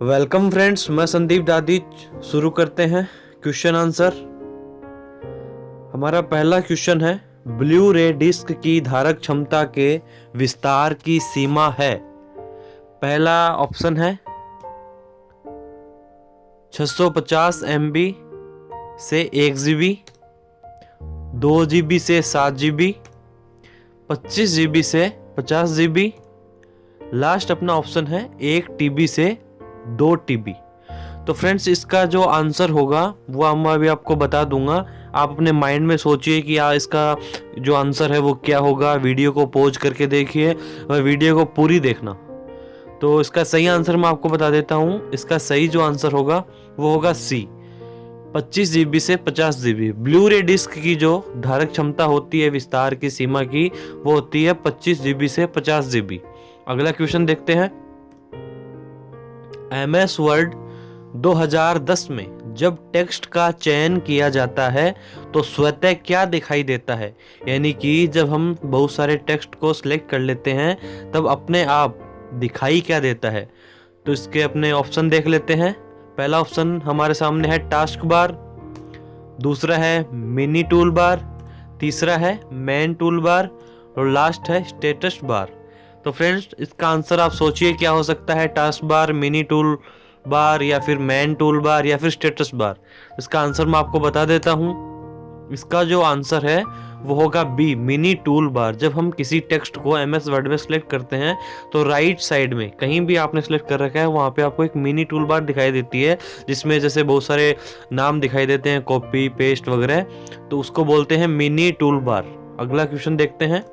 Welcome friends, मैं संदीप दादी। शुरू करते हैं क्वेश्चन आंसर। हमारा पहला क्वेश्चन है, ब्लू रे डिस्क की धारक क्षमता के विस्तार की सीमा है। पहला ऑप्शन है 650 MB से 1 GB, 2 GB से 7 GB, 25 GB से 50 GB, लास्ट अपना ऑप्शन है 1 TB से 2 TB। तो फ्रेंड्स, इसका जो आंसर होगा वो मैं अभी आपको बता दूंगा। आप अपने माइंड में सोचिए कि इसका जो आंसर है वो क्या होगा। वीडियो को पॉज करके देखिए और वीडियो को पूरी देखना। तो इसका सही आंसर मैं आपको बता देता हूँ। इसका सही जो आंसर होगा वो होगा सी, 25 GB से 50 GB। ब्लू रे डिस्क की जो धारक क्षमता होती है विस्तार की सीमा की, वो होती है 25 GB से 50 GB। अगला क्वेश्चन देखते हैं। MS वर्ड 2010 में जब टेक्स्ट का चयन किया जाता है तो स्वतः क्या दिखाई देता है? यानी कि जब हम बहुत सारे टेक्स्ट को सिलेक्ट कर लेते हैं तब अपने आप दिखाई क्या देता है? तो इसके अपने ऑप्शन देख लेते हैं। पहला ऑप्शन हमारे सामने है टास्क बार, दूसरा है मिनी टूल बार, तीसरा है मेन टूल बार और लास्ट है स्टेटस बार। तो फ्रेंड्स, इसका आंसर आप सोचिए क्या हो सकता है? Task bar, mini tool bar या फिर मेन टूल बार या फिर स्टेटस बार। इसका आंसर मैं आपको बता देता हूँ। इसका जो आंसर है वो होगा बी, मिनी टूल बार। जब हम किसी टेक्स्ट को MS वर्ड में सिलेक्ट करते हैं तो राइट साइड में कहीं भी आपने सिलेक्ट कर रखा है वहाँ पे आपको एक मिनी टूल बार दिखाई देती है, जिसमें जैसे बहुत सारे नाम दिखाई देते हैं, कॉपी पेस्ट वगैरह, तो उसको बोलते हैं मिनी टूल बार। अगला क्वेश्चन देखते हैं।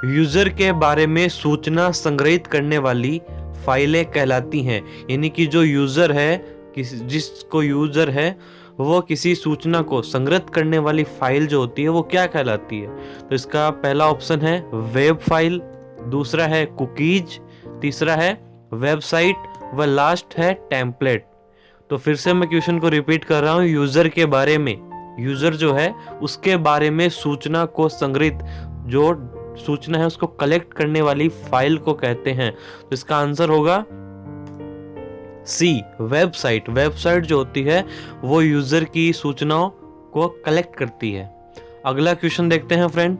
यूजर के बारे में सूचना संग्रहित करने वाली फाइलें कहलाती हैं। यानी कि जो यूजर है, जिसको यूजर है वो किसी सूचना को संग्रहित करने वाली फाइल जो होती है वो क्या कहलाती है? तो इसका पहला ऑप्शन है वेब फाइल, दूसरा है कुकीज, तीसरा है वेबसाइट व लास्ट है टेम्पलेट। तो फिर से मैं क्वेश्चन को रिपीट कर रहा हूँ। यूजर के बारे में, यूजर जो है उसके बारे में सूचना को संग्रहित, जो सूचना है उसको कलेक्ट करने वाली फाइल को कहते हैं। तो इसका आंसर होगा सी, वेबसाइट। वेबसाइट जो होती है वो यूजर की सूचनाओं को कलेक्ट करती है। अगला क्वेश्चन देखते हैं फ्रेंड।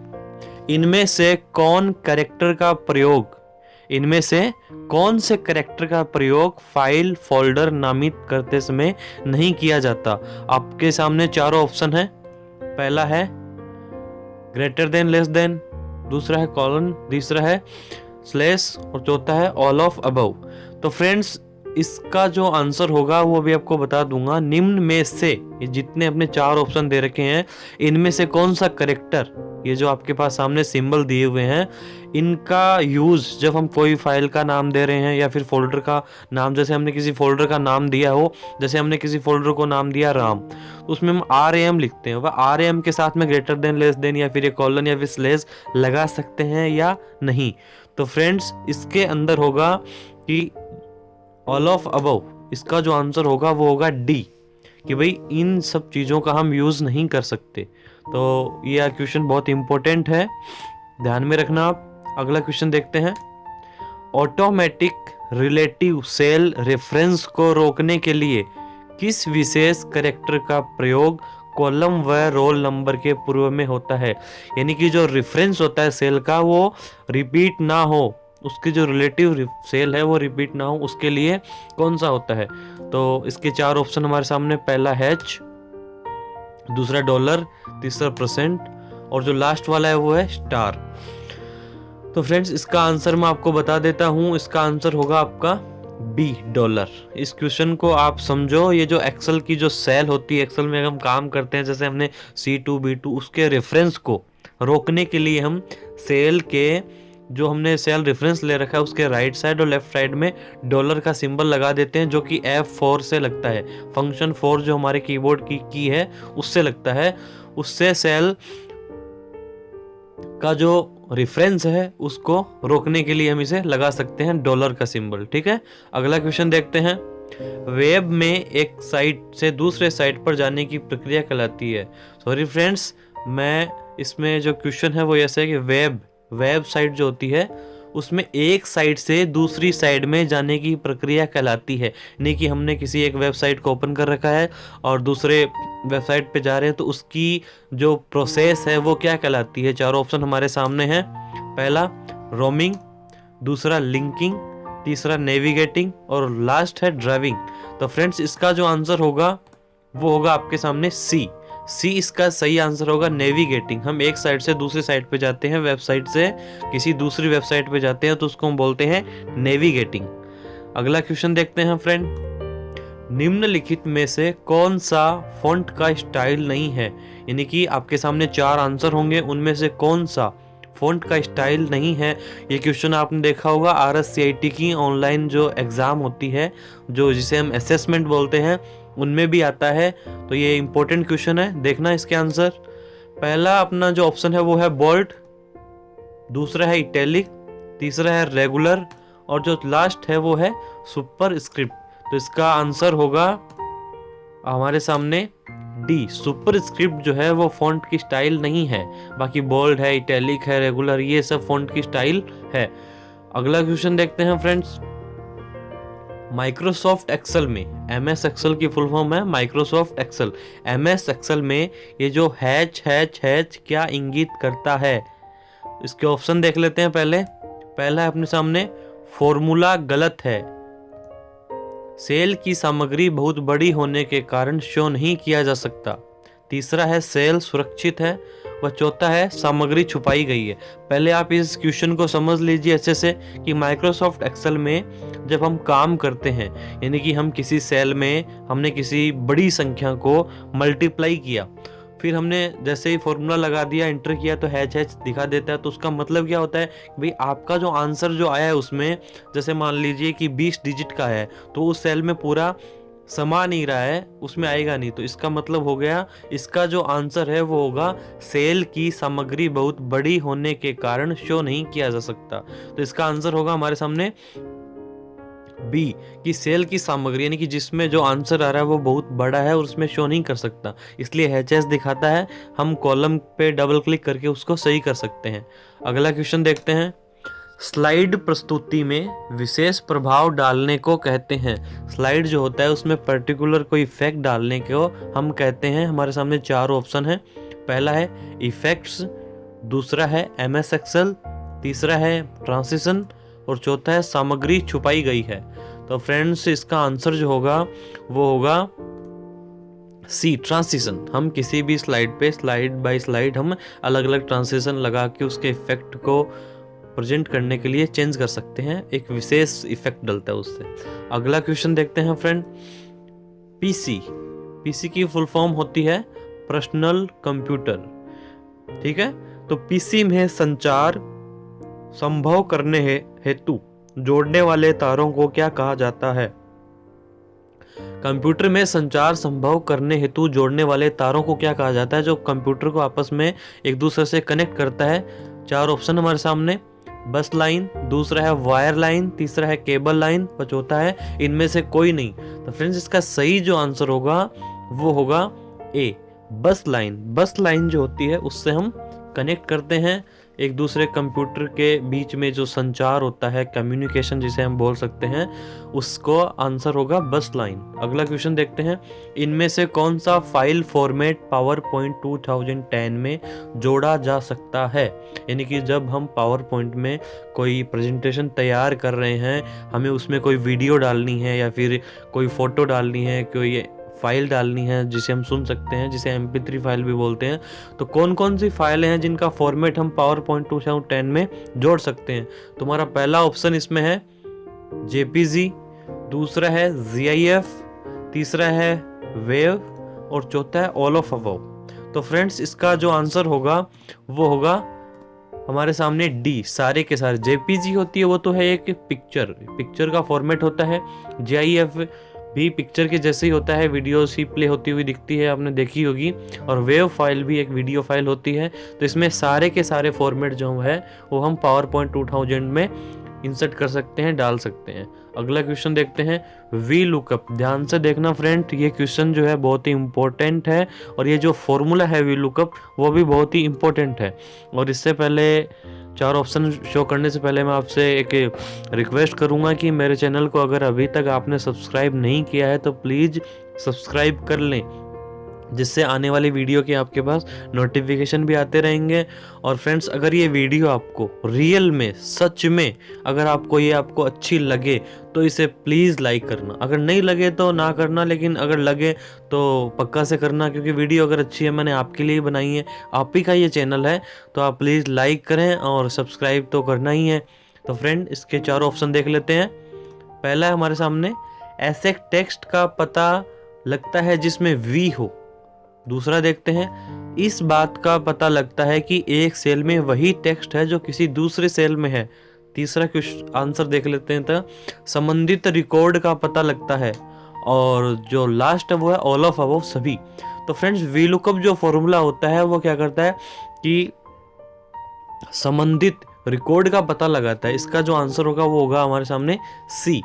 इनमें से कौन कैरेक्टर का प्रयोग, इनमें से कौन से कैरेक्टर का प्रयोग फाइल फोल्डर नामित करते समय नहीं किया जाता? आपके सामने चारों ऑप्शन है। पहला है ग्रेटर देन, लेस देन, दूसरा है कॉलन, तीसरा है स्लैश और चौथा है ऑल ऑफ अबव। तो फ्रेंड्स, इसका जो आंसर होगा वो भी आपको बता दूंगा। निम्न में से, जितने अपने चार ऑप्शन दे रखे हैं, इनमें से कौन सा कैरेक्टर, ये जो आपके पास सामने सिंबल दिए हुए हैं, इनका यूज जब हम कोई फाइल का नाम दे रहे हैं या फिर फोल्डर का नाम, जैसे हमने किसी फोल्डर का नाम दिया हो, जैसे हमने किसी फोल्डर को नाम दिया राम, तो उसमें हम RAM लिखते हैं, वह RAM के साथ में ग्रेटर देन, लेस देन या फिर ये कॉलन या फिर स्लैश लगा सकते हैं या नहीं? तो फ्रेंड्स, इसके अंदर होगा कि ऑल ऑफ अबव। इसका जो आंसर होगा वो होगा डी, कि भाई इन सब चीज़ों का हम यूज़ नहीं कर सकते। तो ये क्वेश्चन बहुत इंपॉर्टेंट है, ध्यान में रखना आप। अगला क्वेश्चन देखते हैं। ऑटोमेटिक रिलेटिव सेल रेफरेंस को रोकने के लिए किस विशेष कैरेक्टर का प्रयोग कॉलम व रोल नंबर के पूर्व में होता है? यानी कि जो रेफरेंस होता है सेल का वो रिपीट ना हो, उसकी जो रिलेटिव सेल है वो रिपीट ना हो, उसके लिए कौन सा होता है? तो इसके चार ऑप्शन हमारे सामने। पहला H, दूसरा $, तीसरा %, और जो लास्ट वाला है वो है स्टार। तो फ्रेंड्स, इसका आंसर मैं आपको बता देता हूँ। इसका आंसर होगा आपका बी, $। इस क्वेश्चन को आप समझो। ये जो एक्सेल की जो सेल होती है, एक्सेल में हम काम करते हैं, जैसे हमने C2, B2, उसके रेफरेंस को रोकने के लिए हम सेल के, जो हमने सेल रेफरेंस ले रखा है, उसके राइट साइड और लेफ्ट साइड में $, का सिंबल लगा देते हैं, जो कि F4 से लगता है। फंक्शन 4 जो हमारे कीबोर्ड की है उससे लगता है। उससे सेल का जो रेफरेंस है उसको रोकने के लिए हम इसे लगा सकते हैं $, का सिंबल। ठीक है, अगला क्वेश्चन देखते हैं। वेब में एक साइट से दूसरे साइट पर जाने की प्रक्रिया कहलाती है। सॉरी फ्रेंड्स, मैं इसमें जो क्वेश्चन है वो ऐसा है कि वेबसाइट जो होती है उसमें एक साइट से दूसरी साइड में जाने की प्रक्रिया कहलाती है। नहीं कि हमने किसी एक वेबसाइट को ओपन कर रखा है और दूसरे वेबसाइट पे जा रहे हैं, तो उसकी जो प्रोसेस है वो क्या कहलाती है। चारों ऑप्शन हमारे सामने हैं। पहला रोमिंग, दूसरा लिंकिंग, तीसरा नेविगेटिंग और लास्ट है ड्राइविंग। तो फ्रेंड्स इसका जो आंसर होगा वो होगा आपके सामने सी इसका सही आंसर होगा नेविगेटिंग। हम एक साइट से दूसरी साइट पे जाते हैं, वेबसाइट से किसी दूसरी वेबसाइट पे जाते हैं, तो उसको हम बोलते हैं नेविगेटिंग। अगला क्वेश्चन देखते हैं फ्रेंड। निम्नलिखित में से कौन सा फॉन्ट का स्टाइल नहीं है, यानी कि आपके सामने 4 आंसर होंगे, उनमें से कौन सा फॉन्ट का स्टाइल नहीं है। ये क्वेश्चन आपने देखा होगा RSCIT की ऑनलाइन जो एग्ज़ाम होती है, जो जिसे हम असेसमेंट बोलते हैं, उनमें भी आता है। तो ये इंपॉर्टेंट क्वेश्चन है, देखना इसके आंसर। पहला अपना जो ऑप्शन है वो है बोल्ड, दूसरा है इटैलिक, तीसरा है रेगुलर और जो लास्ट है वो है सुपर स्क्रिप्ट। तो इसका आंसर होगा हमारे सामने डी, सुपर स्क्रिप्ट जो है वो फॉन्ट की स्टाइल नहीं है। बाकी बोल्ड है, इटैलिक है, रेगुलर, ये सब फॉन्ट की स्टाइल है। अगला क्वेश्चन देखते हैं फ्रेंड्स। माइक्रोसॉफ्ट एक्सेल में, MS एक्सेल की फुल फॉर्म है माइक्रोसॉफ्ट एक्सेल, MS एक्सेल में ये जो हैच क्या इंगित करता है। इसके ऑप्शन देख लेते हैं। पहला है अपने सामने फॉर्मूला गलत है, सेल की सामग्री बहुत बड़ी होने के कारण शो नहीं किया जा सकता, तीसरा है सेल सुरक्षित है, व चौथा है सामग्री छुपाई गई है। पहले आप इस क्वेश्चन को समझ लीजिए अच्छे से कि माइक्रोसॉफ्ट एक्सेल में जब हम काम करते हैं, यानी कि हम किसी सेल में हमने किसी बड़ी संख्या को मल्टीप्लाई किया, फिर हमने जैसे ही फॉर्मूला लगा दिया, एंटर किया, तो हैच दिखा देता है। तो उसका मतलब क्या होता है भाई, आपका जो आंसर जो आया है उसमें, जैसे मान लीजिए कि 20 डिजिट का है, तो उस सेल में पूरा समा नहीं रहा है, उसमें आएगा नहीं। तो इसका मतलब हो गया, इसका जो आंसर है वो होगा सेल की सामग्री बहुत बड़ी होने के कारण शो नहीं किया जा सकता। तो इसका आंसर होगा हमारे सामने बी, कि सेल की सामग्री, यानी कि जिसमें जो आंसर आ रहा है वो बहुत बड़ा है और उसमें शो नहीं कर सकता, इसलिए HS दिखाता है। हम कॉलम पे डबल क्लिक करके उसको सही कर सकते हैं। अगला क्वेश्चन देखते हैं। स्लाइड प्रस्तुति में विशेष प्रभाव डालने को कहते हैं। स्लाइड जो होता है उसमें पर्टिकुलर कोई इफेक्ट डालने को हम कहते हैं। हमारे सामने 4 ऑप्शन है। पहला है इफेक्ट्स, दूसरा है MS एक्सेल, तीसरा है ट्रांजिशन और चौथा है सामग्री छुपाई गई है। तो फ्रेंड्स इसका आंसर जो होगा वो होगा सी, ट्रांजिशन। हम किसी भी स्लाइड पे स्लाइड बाय स्लाइड हम अलग अलग ट्रांजिशन लगा के उसके इफेक्ट को प्रेजेंट करने के लिए चेंज कर सकते हैं, एक विशेष इफेक्ट डलता है उससे। अगला क्वेश्चन देखते हैं फ्रेंड। पीसी की फुल फॉर्म होती है पर्सनल कंप्यूटर, ठीक है। तो पीसी में संचार संभव करने हेतु जोड़ने वाले तारों को क्या कहा जाता है। कंप्यूटर में संचार संभव करने हेतु जोड़ने वाले तारों को क्या कहा जाता है, जो कंप्यूटर को आपस में एक दूसरे से कनेक्ट करता है। 4 ऑप्शन हमारे सामने, बस लाइन, दूसरा है वायर लाइन, तीसरा है केबल लाइन और चौथा है इनमें से कोई नहीं। तो फ्रेंड्स इसका सही जो आंसर होगा वो होगा ए, बस लाइन। बस लाइन जो होती है उससे हम कनेक्ट करते हैं एक दूसरे कंप्यूटर के बीच में, जो संचार होता है, कम्युनिकेशन जिसे हम बोल सकते हैं, उसको आंसर होगा बस लाइन। अगला क्वेश्चन देखते हैं। इनमें से कौन सा फाइल फॉर्मेट पावर पॉइंट 2010 में जोड़ा जा सकता है, यानी कि जब हम पावर पॉइंट में कोई प्रेजेंटेशन तैयार कर रहे हैं, हमें उसमें कोई वीडियो डालनी है या फिर कोई फोटो डालनी है, कोई फाइल डालनी है जिसे हम सुन सकते हैं, जिसे MP3 फाइल भी बोलते हैं, तो कौन कौन सी फाइलें हैं जिनका फॉर्मेट हम पावर पॉइंट 2010 में जोड़ सकते हैं। तुम्हारा पहला ऑप्शन इसमें है JPG, दूसरा है GIF, तीसरा है वेव और चौथा है ऑल ऑफ अबव। तो फ्रेंड्स इसका जो आंसर होगा वो होगा हमारे सामने डी, सारे के सारे। JPG होती है वो तो है एक पिक्चर का फॉर्मेट होता है। GIF भी पिक्चर के जैसे ही होता है, वीडियो सी प्ले होती हुई दिखती है, आपने देखी होगी। और वेव फाइल भी एक वीडियो फाइल होती है। तो इसमें सारे के सारे फॉर्मेट जो है वो हम पावर पॉइंट 2000 में इंसर्ट कर सकते हैं, डाल सकते हैं। अगला क्वेश्चन देखते हैं, वी लुकअप। ध्यान से देखना फ्रेंड, ये क्वेश्चन जो है बहुत ही इंपॉर्टेंट है और ये जो फॉर्मूला है वी लुकअप वो भी बहुत ही इंपॉर्टेंट है। और इससे पहले 4 ऑप्शन शो करने से पहले मैं आपसे एक रिक्वेस्ट करूंगा कि मेरे चैनल को अगर अभी तक आपने सब्सक्राइब नहीं किया है तो प्लीज़ सब्सक्राइब कर लें, जिससे आने वाली वीडियो के आपके पास नोटिफिकेशन भी आते रहेंगे। और फ्रेंड्स, अगर ये वीडियो आपको रियल में, सच में अगर आपको अच्छी लगे तो इसे प्लीज़ लाइक करना। अगर नहीं लगे तो ना करना, लेकिन अगर लगे तो पक्का से करना, क्योंकि वीडियो अगर अच्छी है मैंने आपके लिए बनाई है, आप ही का ये चैनल है, तो आप प्लीज़ लाइक करें और सब्सक्राइब तो करना ही है। तो फ्रेंड, इसके 4 ऑप्शन देख लेते हैं। पहला है हमारे सामने, ऐसे टेक्स्ट का पता लगता है जिसमें वी हो। दूसरा देखते हैं, इस बात का पता लगता है कि एक सेल में वही टेक्स्ट है जो किसी दूसरे सेल में है। तीसरा क्वेश्चन आंसर देख लेते हैं, तो संबंधित रिकॉर्ड का पता लगता है। और जो लास्ट है वो है ऑल ऑफ अबव, सभी। तो फ्रेंड्स, वी लुकअप जो फॉर्मूला होता है वो क्या करता है कि संबंधित रिकॉर्ड का पता लगाता है। इसका जो आंसर होगा वो होगा हमारे सामने सी।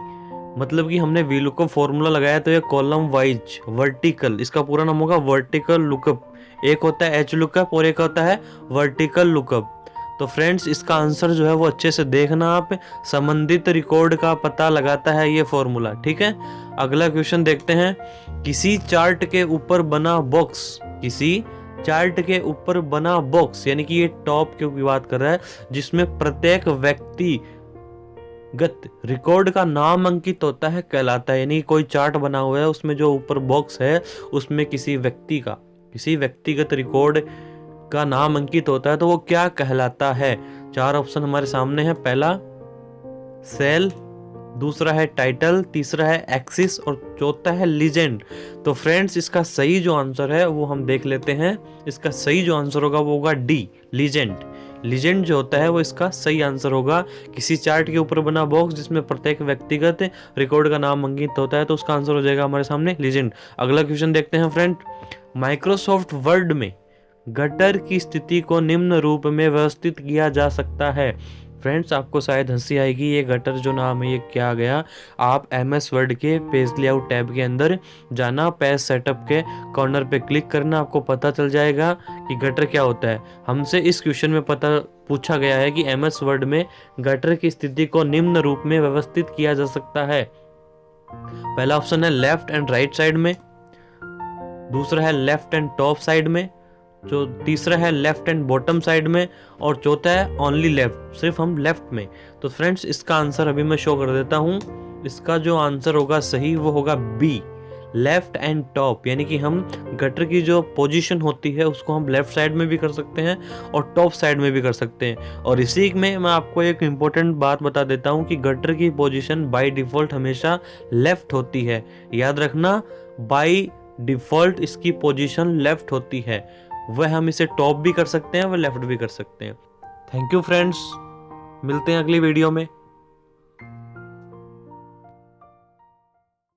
मतलब कि हमने वी लुकअप फॉर्मूला लगाया तो ये कॉलम वाइज वर्टिकल, इसका पूरा नाम होगा वर्टिकल लुकअप। एक होता है एच लुकअप और एक होता है वर्टिकल लुकअप। तो फ्रेंड्स, इसका आंसर जो है वो अच्छे से देखना आप, संबंधित रिकॉर्ड का पता लगाता है ये फॉर्मूला, ठीक है। अगला क्वेश्चन देखते हैं, किसी चार्ट के ऊपर बना बॉक्स, किसी चार्ट के ऊपर बना बॉक्स, यानी कि ये टॉप की बात कर रहा है, जिसमें प्रत्येक व्यक्ति गत रिकॉर्ड का नाम अंकित होता है, कहलाता है। यानी कोई चार्ट बना हुआ है, उसमें जो ऊपर बॉक्स है उसमें किसी व्यक्तिगत रिकॉर्ड का नाम अंकित होता है, तो वो क्या कहलाता है। 4 ऑप्शन हमारे सामने है। पहला सेल, दूसरा है टाइटल, तीसरा है एक्सिस और चौथा है लीजेंड। तो फ्रेंड्स, इसका सही जो आंसर है वो हम देख लेते हैं। इसका सही जो आंसर होगा वो होगा डी, लीजेंड। लीजेंड जो होता है वो इसका सही आंसर होगा। किसी चार्ट के ऊपर बना बॉक्स जिसमें प्रत्येक व्यक्तिगत रिकॉर्ड का नाम अंकित होता है, तो उसका आंसर हो जाएगा हमारे सामने लीजेंड। अगला क्वेश्चन देखते हैं फ्रेंड, माइक्रोसॉफ्ट वर्ड में गटर की स्थिति को निम्न रूप में व्यवस्थित किया जा सकता है। फ्रेंड्स, आपको शायद हंसी आएगी, ये गटर जो नाम है ये क्या आ गया। आप MS वर्ड के पेज लेआउट टैब के अंदर जाना, पेज सेटअप के कॉर्नर पे क्लिक करना, आपको पता चल जाएगा कि गटर क्या होता है। हमसे इस क्वेश्चन में पूछा गया है कि MS वर्ड में गटर की स्थिति को निम्न रूप में व्यवस्थित किया जा सकता है। पहला ऑप्शन है लेफ्ट एंड राइट साइड में, दूसरा है लेफ्ट एंड टॉप साइड में, जो तीसरा है लेफ्ट एंड बॉटम साइड में, और चौथा है ओनली लेफ्ट, सिर्फ हम लेफ्ट में। तो फ्रेंड्स, इसका आंसर अभी मैं शो कर देता हूं। इसका जो आंसर होगा सही वो होगा बी, लेफ्ट एंड टॉप। यानी कि हम गटर की जो पोजीशन होती है उसको हम लेफ्ट साइड में भी कर सकते हैं और टॉप साइड में भी कर सकते हैं। और इसी में मैं आपको एक इम्पोर्टेंट बात बता देता हूं कि गटर की पोजीशन बाय डिफॉल्ट हमेशा लेफ्ट होती है। याद रखना, बाय डिफॉल्ट इसकी पोजीशन लेफ्ट होती है। वह हम इसे टॉप भी कर सकते हैं, वह लेफ्ट भी कर सकते हैं। थैंक यू फ्रेंड्स, मिलते हैं अगली वीडियो में।